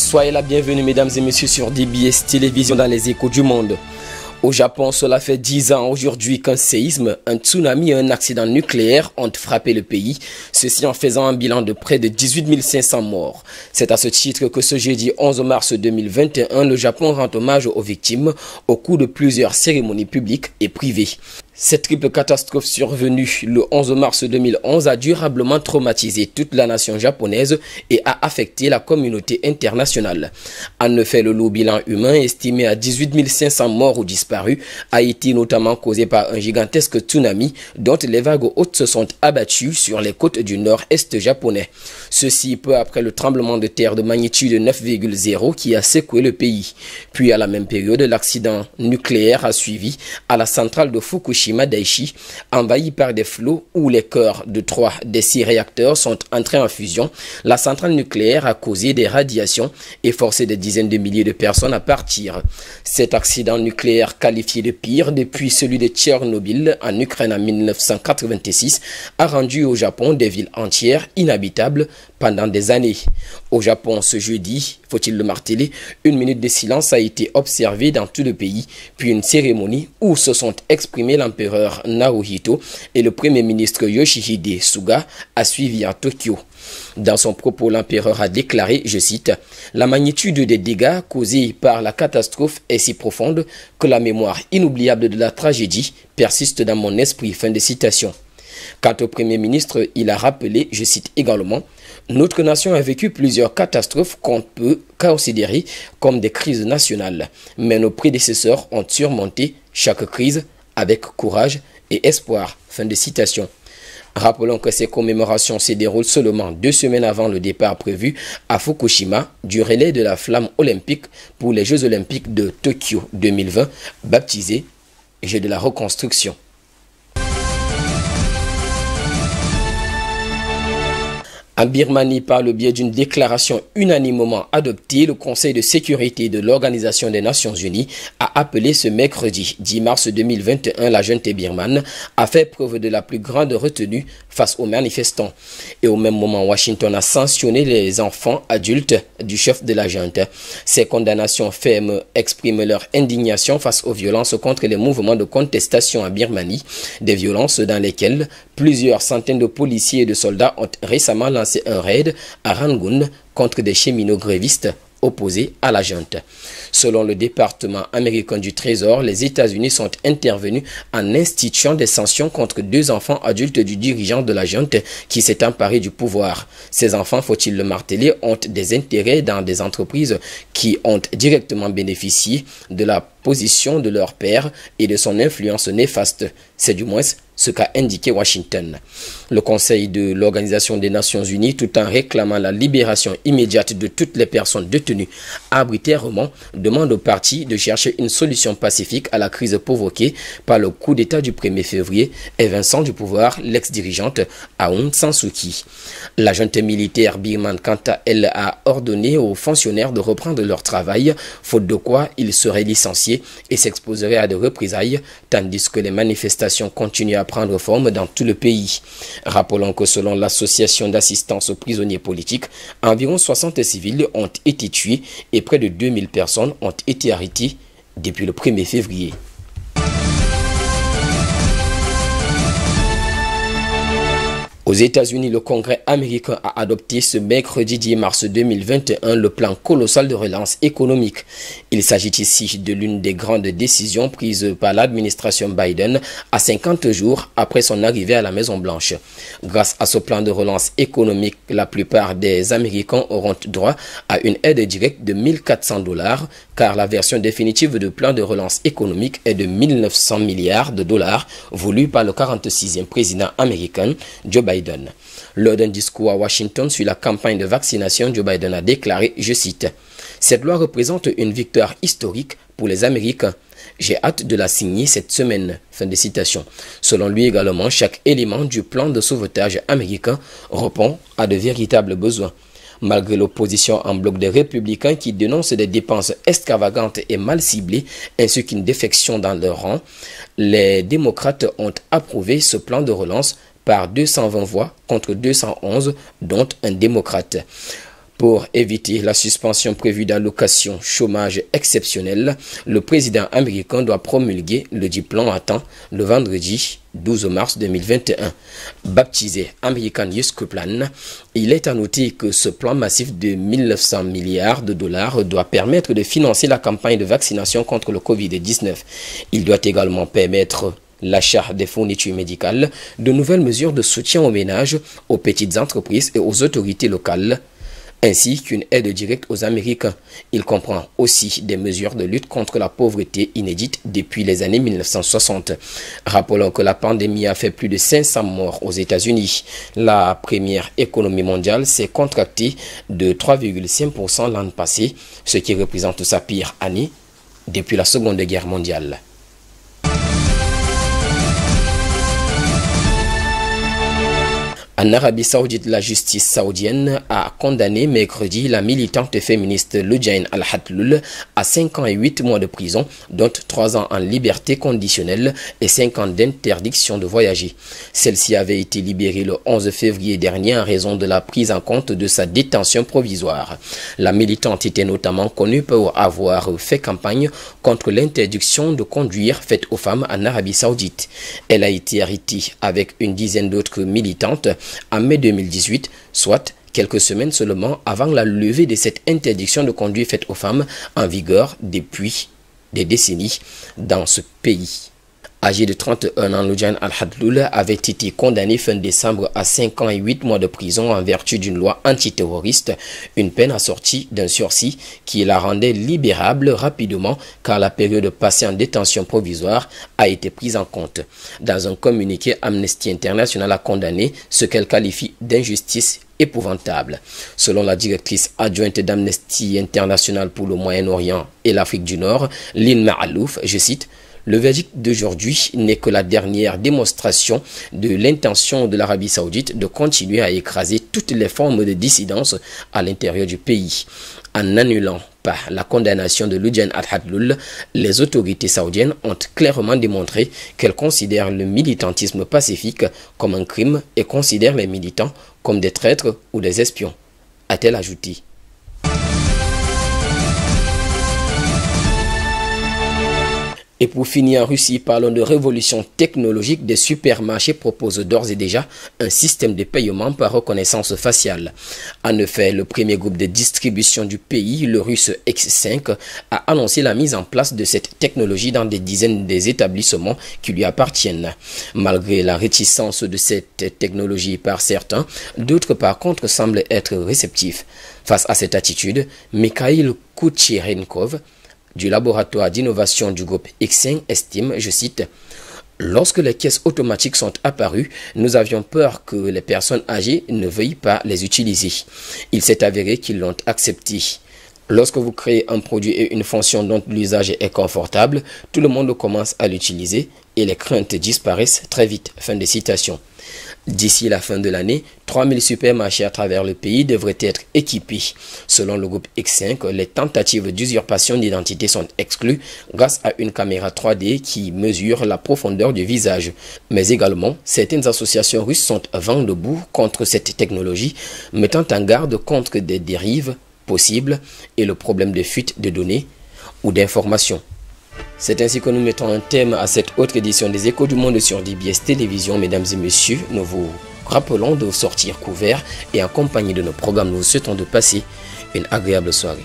Soyez la bienvenue mesdames et messieurs sur DBS Télévision dans les échos du monde. Au Japon, cela fait 10 ans aujourd'hui qu'un séisme, un tsunami et un accident nucléaire ont frappé le pays, ceci en faisant un bilan de près de 18 500 morts. C'est à ce titre que ce jeudi 11 mars 2021, le Japon rend hommage aux victimes au cours de plusieurs cérémonies publiques et privées. Cette triple catastrophe survenue le 11 mars 2011 a durablement traumatisé toute la nation japonaise et a affecté la communauté internationale. En effet, le lourd bilan humain estimé à 18 500 morts ou disparus a été notamment causé par un gigantesque tsunami dont les vagues hautes se sont abattues sur les côtes du nord-est japonais. Ceci peu après le tremblement de terre de magnitude 9,0 qui a secoué le pays. Puis à la même période, l'accident nucléaire a suivi à la centrale de Fukushima Daiichi, envahi par des flots où les cœurs de 3 des 6 réacteurs sont entrés en fusion. La centrale nucléaire a causé des radiations et forcé des dizaines de milliers de personnes à partir. Cet accident nucléaire, qualifié de pire depuis celui de Tchernobyl en Ukraine en 1986, a rendu au Japon des villes entières inhabitables pendant des années. Au Japon, ce jeudi, faut-il le marteler, une minute de silence a été observée dans tout le pays, puis une cérémonie où se sont exprimés l'empereur Naruhito et le premier ministre Yoshihide Suga a suivi à Tokyo. Dans son propos, l'empereur a déclaré, je cite, « La magnitude des dégâts causés par la catastrophe est si profonde que la mémoire inoubliable de la tragédie persiste dans mon esprit. » Fin de citation. Quant au Premier ministre, il a rappelé, je cite également, « Notre nation a vécu plusieurs catastrophes qu'on peut considérer comme des crises nationales, mais nos prédécesseurs ont surmonté chaque crise avec courage et espoir. » Fin de citation. Rappelons que ces commémorations se déroulent seulement 2 semaines avant le départ prévu à Fukushima du relais de la flamme olympique pour les Jeux olympiques de Tokyo 2020, baptisés Jeux de la reconstruction. En Birmanie, par le biais d'une déclaration unanimement adoptée, le Conseil de sécurité de l'Organisation des Nations Unies a appelé ce mercredi 10 mars 2021 la junte birmane a fait preuve de la plus grande retenue face aux manifestants. Et au même moment, Washington a sanctionné les enfants adultes du chef de la junte. Ces condamnations fermes expriment leur indignation face aux violences contre les mouvements de contestation en Birmanie, des violences dans lesquelles plusieurs centaines de policiers et de soldats ont récemment lancé un raid à Rangoon contre des cheminots grévistes opposés à la junte. Selon le département américain du Trésor, les États-Unis sont intervenus en instituant des sanctions contre 2 enfants adultes du dirigeant de la junte qui s'est emparé du pouvoir. Ces enfants, faut-il le marteler, ont des intérêts dans des entreprises qui ont directement bénéficié de la position de leur père et de son influence néfaste. C'est du moins ce qu'a indiqué Washington. Le Conseil de l'Organisation des Nations Unies, tout en réclamant la libération immédiate de toutes les personnes détenues arbitrairement, demande aux partis de chercher une solution pacifique à la crise provoquée par le coup d'État du 1er février évinçant du pouvoir l'ex-dirigeante Aung San Suu Kyi. La junte militaire birmane, quant à elle, a ordonné aux fonctionnaires de reprendre leur travail, faute de quoi ils seraient licenciés et s'exposeraient à des représailles, tandis que les manifestations continuent à prendre forme dans tout le pays. Rappelons que selon l'association d'assistance aux prisonniers politiques, environ 60 civils ont été tués et près de 2000 personnes ont été arrêtées depuis le 1er février. Aux États-Unis, le Congrès américain a adopté ce mercredi 10 mars 2021 le plan colossal de relance économique. Il s'agit ici de l'une des grandes décisions prises par l'administration Biden à 50 jours après son arrivée à la Maison-Blanche. Grâce à ce plan de relance économique, la plupart des Américains auront droit à une aide directe de $1 400, car la version définitive du plan de relance économique est de 1900 milliards de dollars, voulu par le 46e président américain Joe Biden. Lors d'un discours à Washington sur la campagne de vaccination, Joe Biden a déclaré, je cite, « Cette loi représente une victoire historique pour les Américains. J'ai hâte de la signer cette semaine. » Fin de citation. Selon lui également, chaque élément du plan de sauvetage américain répond à de véritables besoins. Malgré l'opposition en bloc des républicains qui dénoncent des dépenses extravagantes et mal ciblées, ainsi qu'une défection dans leur rang, les démocrates ont approuvé ce plan de relance par 220 voix contre 211, dont un démocrate. Pour éviter la suspension prévue d'allocations chômage exceptionnel, le président américain doit promulguer le dit plan à temps le vendredi 12 mars 2021. Baptisé American Rescue Plan, il est à noter que ce plan massif de 1900 milliards de dollars doit permettre de financer la campagne de vaccination contre le Covid-19. Il doit également permettre l'achat des fournitures médicales, de nouvelles mesures de soutien aux ménages, aux petites entreprises et aux autorités locales, ainsi qu'une aide directe aux Américains. Il comprend aussi des mesures de lutte contre la pauvreté inédites depuis les années 1960. Rappelons que la pandémie a fait plus de 500 morts aux États-Unis. La première économie mondiale s'est contractée de 3,5% l'an passé, ce qui représente sa pire année depuis la Seconde Guerre mondiale. En Arabie Saoudite, la justice saoudienne a condamné mercredi la militante féministe Loujain Al-Hathloul à 5 ans et 8 mois de prison, dont 3 ans en liberté conditionnelle et 5 ans d'interdiction de voyager. Celle-ci avait été libérée le 11 février dernier en raison de la prise en compte de sa détention provisoire. La militante était notamment connue pour avoir fait campagne contre l'interdiction de conduire faite aux femmes en Arabie Saoudite. Elle a été arrêtée avec une dizaine d'autres militantes en mai 2018, soit quelques semaines seulement avant la levée de cette interdiction de conduire faite aux femmes en vigueur depuis des décennies dans ce pays. Âgé de 31 ans, Loujain Al-Hathloul avait été condamné fin décembre à 5 ans et 8 mois de prison en vertu d'une loi antiterroriste, une peine assortie d'un sursis qui la rendait libérable rapidement car la période passée en détention provisoire a été prise en compte. Dans un communiqué, Amnesty International a condamné ce qu'elle qualifie d'injustice épouvantable. Selon la directrice adjointe d'Amnesty International pour le Moyen-Orient et l'Afrique du Nord, Lynn Maalouf, je cite, le verdict d'aujourd'hui n'est que la dernière démonstration de l'intention de l'Arabie Saoudite de continuer à écraser toutes les formes de dissidence à l'intérieur du pays. En annulant par la condamnation de Loujain Al-Hathloul, les autorités saoudiennes ont clairement démontré qu'elles considèrent le militantisme pacifique comme un crime et considèrent les militants comme des traîtres ou des espions, a-t-elle ajouté. Et pour finir en Russie, parlons de révolution technologique. Des supermarchés proposent d'ores et déjà un système de paiement par reconnaissance faciale. En effet, le premier groupe de distribution du pays, le russe X5, a annoncé la mise en place de cette technologie dans des dizaines des établissements qui lui appartiennent. Malgré la réticence de cette technologie par certains, d'autres par contre semblent être réceptifs. Face à cette attitude, Mikhail Kucherenkov, du laboratoire d'innovation du groupe X5 estime, je cite, « Lorsque les caisses automatiques sont apparues, nous avions peur que les personnes âgées ne veuillent pas les utiliser. Il s'est avéré qu'ils l'ont accepté. Lorsque vous créez un produit et une fonction dont l'usage est confortable, tout le monde commence à l'utiliser et les craintes disparaissent très vite. » Fin de citation. D'ici la fin de l'année, 3000 supermarchés à travers le pays devraient être équipés. Selon le groupe X5, les tentatives d'usurpation d'identité sont exclues grâce à une caméra 3D qui mesure la profondeur du visage. Mais également, certaines associations russes sont vent debout contre cette technologie, mettant en garde contre des dérives possibles et le problème de fuite de données ou d'informations. C'est ainsi que nous mettons un thème à cette autre édition des Échos du Monde sur DBS Télévision. Mesdames et messieurs, nous vous rappelons de sortir couverts et en compagnie de nos programmes. Nous vous souhaitons de passer une agréable soirée.